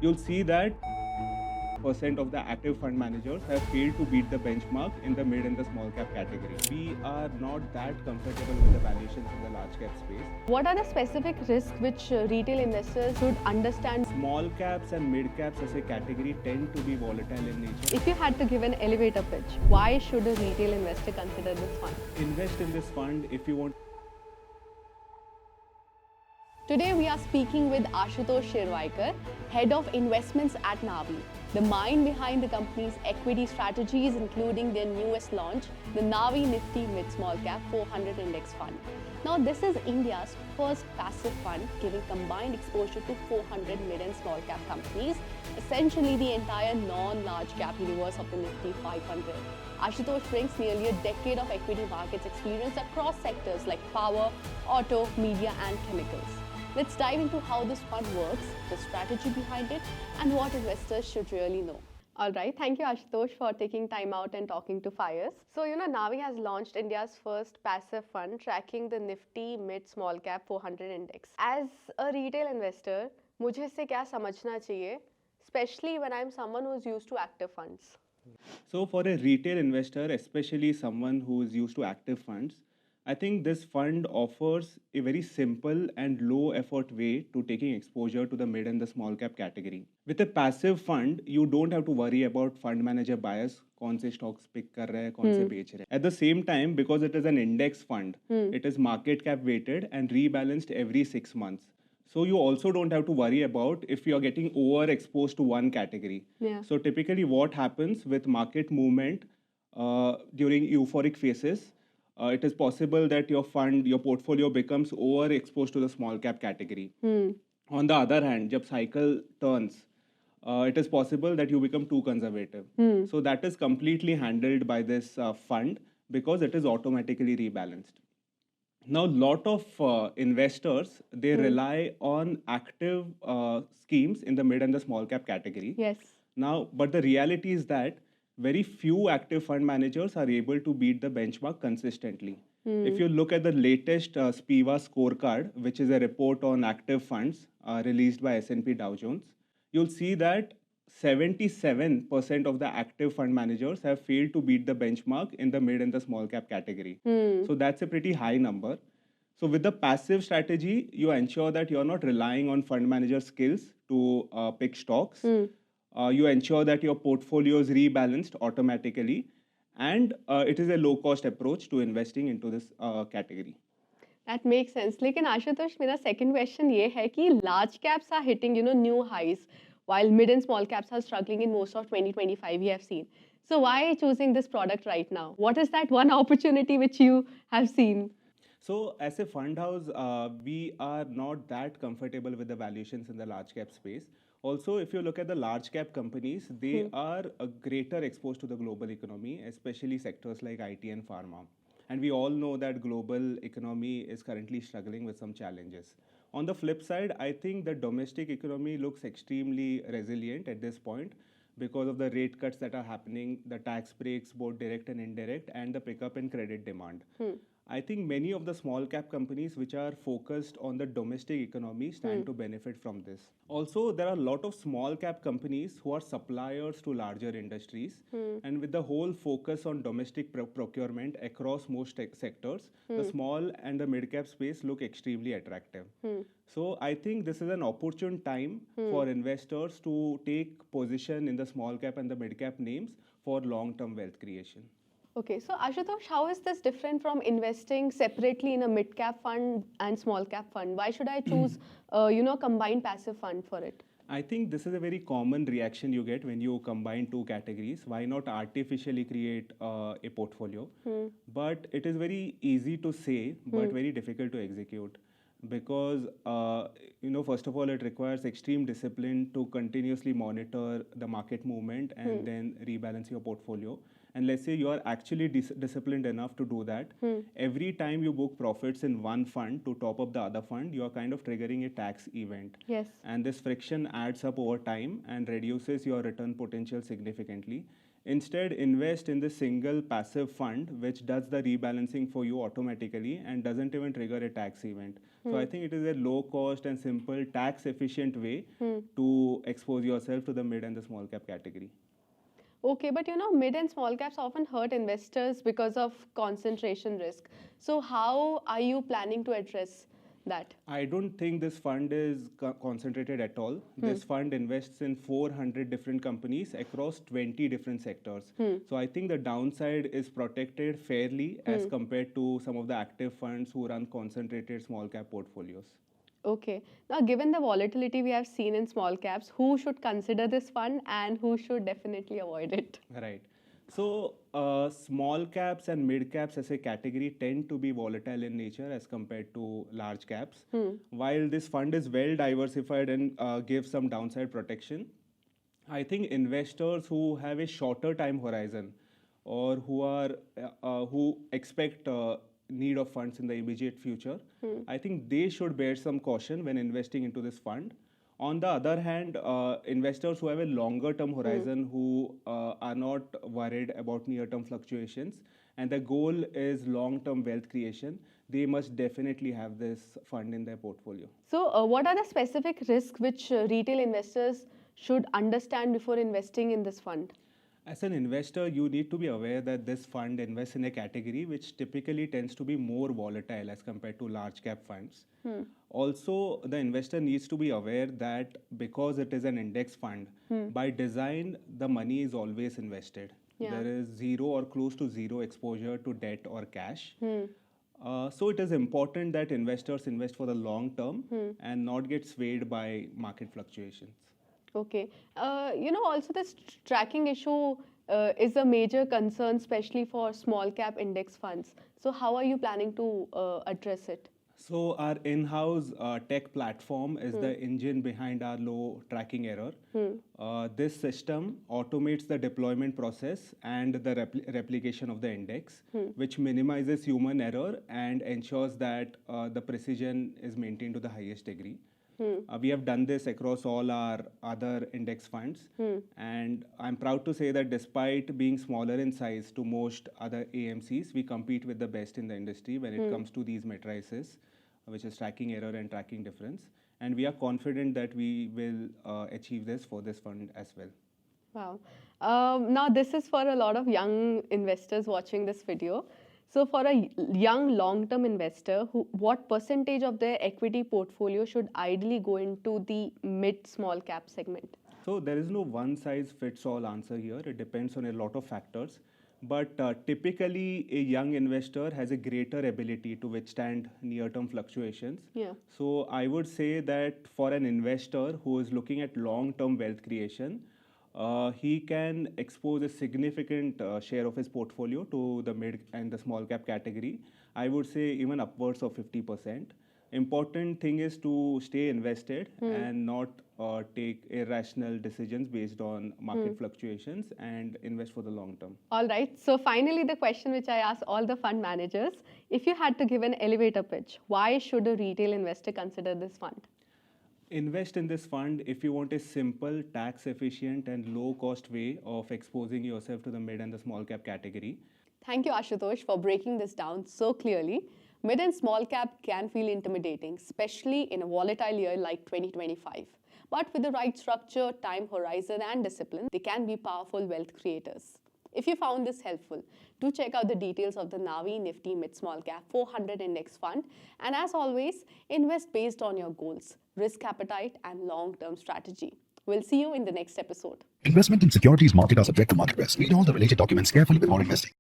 you'll see that percent of the active fund managers have failed to beat the benchmark in the mid and the small cap category. We are not that comfortable with the valuations in the large cap space. What are the specific risks which retail investors should understand? Small caps and mid caps as a category tend to be volatile in nature. If you had to give an elevator pitch, why should a retail investor consider this fund? Invest in this fund if you want. Today we are speaking with Ashutosh Shirwaikar, Head of Investments at Navi, the mind behind the company's equity strategies, including their newest launch, the Navi Nifty MidSmallCap 400 Index Fund. Now this is India's first passive fund giving combined exposure to 400 mid and small cap companies, essentially the entire non-large cap universe of the Nifty 500. Ashutosh brings nearly a decade of equity markets experience across sectors like power, auto, media and chemicals. Let's dive into how this fund works, the strategy behind it, and what investors should really know. All right, thank you Ashutosh for taking time out and talking to FYERS. So, Navi has launched India's first passive fund tracking the Nifty Mid-Small Cap 400 Index. As a retail investor, मुझे इससे क्या समझना चाहिए, especially when I'm someone who's used to active funds? So for a retail investor, especially someone who is used to active funds, I think this fund offers a very simple and low effort way to taking exposure to the mid and the small cap category. With a passive fund, you don't have to worry about fund manager bias, कौन से stocks pick कर रहे हैं, कौन से बेच रहे हैं. At the same time, because it is an index fund, it is market cap weighted and rebalanced every 6 months. So you also don't have to worry about if you're getting overexposed to one category. Yeah. So typically what happens with market movement during euphoric phases, it is possible that your portfolio becomes overexposed to the small cap category. On the other hand, जब cycle turns, it is possible that you become too conservative. So that is completely handled by this fund because it is automatically rebalanced. Now, lot of investors, they rely on active schemes in the mid and the small cap category. Yes. Now, but the reality is that very few active fund managers are able to beat the benchmark consistently. If you look at the latest SPIVA scorecard, which is a report on active funds released by S&P Dow Jones, you'll see that 77% of the active fund managers have failed to beat the benchmark in the mid and the small cap category. So that's a pretty high number. So with the passive strategy, you ensure that you're not relying on fund manager skills to pick stocks. You ensure that your portfolio is rebalanced automatically. And it is a low-cost approach to investing into this category. That makes sense. लेकिन आशुतोष, मेरा second question ये है कि large caps are hitting, new highs, while mid and small caps are struggling in most of 2025, we have seen. So why choosing this product right now? What is that one opportunity which you have seen? So as a fund house, we are not that comfortable with the valuations in the large cap space. Also, if you look at the large cap companies, they are a greater exposed to the global economy, especially sectors like IT and pharma. And we all know that global economy is currently struggling with some challenges. On the flip side, I think the domestic economy looks extremely resilient at this point because of the rate cuts that are happening, the tax breaks, both direct and indirect, and the pickup in credit demand. I think many of the small cap companies which are focused on the domestic economy stand to benefit from this. Also, there are a lot of small cap companies who are suppliers to larger industries. And with the whole focus on domestic procurement across most sectors, the small and the mid cap space look extremely attractive. So I think this is an opportune time for investors to take position in the small cap and the mid cap names for long-term wealth creation. Okay, so Ashutosh, how is this different from investing separately in a mid-cap fund and small-cap fund? Why should I choose, combined passive fund for it? I think this is a very common reaction you get when you combine two categories. Why not artificially create a portfolio? But it is very easy to say, but very difficult to execute. Because, first of all, it requires extreme discipline to continuously monitor the market movement and then rebalance your portfolio. And let's say you are actually disciplined enough to do that. Every time you book profits in one fund to top up the other fund, you are kind of triggering a tax event. Yes. And this friction adds up over time and reduces your return potential significantly. Instead, invest in the single passive fund which does the rebalancing for you automatically and doesn't even trigger a tax event. So I think it is a low cost and simple tax efficient way to expose yourself to the mid and the small cap category. Okay, but mid and small caps often hurt investors because of concentration risk. So how are you planning to address that? I don't think this fund is concentrated at all. This fund invests in 400 different companies across 20 different sectors. So I think the downside is protected fairly as compared to some of the active funds who run concentrated small cap portfolios. Okay. Now, given the volatility we have seen in small caps, who should consider this fund and who should definitely avoid it? Right. So small caps and mid caps as a category tend to be volatile in nature as compared to large caps. While this fund is well diversified and gives some downside protection, I think investors who have a shorter time horizon or who expect need of funds in the immediate future, I think they should bear some caution when investing into this fund. On the other hand, investors who have a longer term horizon, who are not worried about near term fluctuations, and the goal is long term wealth creation, they must definitely have this fund in their portfolio. So, what are the specific risks which retail investors should understand before investing in this fund? As an investor, you need to be aware that this fund invests in a category which typically tends to be more volatile as compared to large cap funds. Also, the investor needs to be aware that because it is an index fund, by design, the money is always invested. There is zero or close to zero exposure to debt or cash. So it is important that investors invest for the long term and not get swayed by market fluctuations. Okay. Also this tracking issue is a major concern, especially for small cap index funds. So how are you planning to address it? So our in-house tech platform is the engine behind our low tracking error. This system automates the deployment process and the replication of the index, which minimizes human error and ensures that the precision is maintained to the highest degree. We have done this across all our other index funds, and I'm proud to say that despite being smaller in size to most other AMCs, we compete with the best in the industry when it comes to these matrices, which is tracking error and tracking difference. And we are confident that we will achieve this for this fund as well. Wow. Now, this is for a lot of young investors watching this video. So for a young long-term investor, what percentage of their equity portfolio should ideally go into the mid-small cap segment? So there is no one-size-fits-all answer here. It depends on a lot of factors. But typically, a young investor has a greater ability to withstand near-term fluctuations. So I would say that for an investor who is looking at long-term wealth creation, he can expose a significant share of his portfolio to the mid and the small cap category. I would say even upwards of 50%. Important thing is to stay invested and not take irrational decisions based on market fluctuations and invest for the long term. All right. So finally, the question which I ask all the fund managers, if you had to give an elevator pitch, why should a retail investor consider this fund? Invest in this fund if you want a simple, tax efficient and low cost way of exposing yourself to the mid and the small cap category. Thank you, Ashutosh, for breaking this down so clearly. Mid and small cap can feel intimidating, especially in a volatile year like 2025. But with the right structure, time horizon and discipline, they can be powerful wealth creators. If you found this helpful, do check out the details of the Navi Nifty MidSmallCap 400 Index Fund. And as always, invest based on your goals, risk appetite, and long-term strategy. We'll see you in the next episode. Investment in securities market are subject to market risk. Read all the related documents carefully before investing.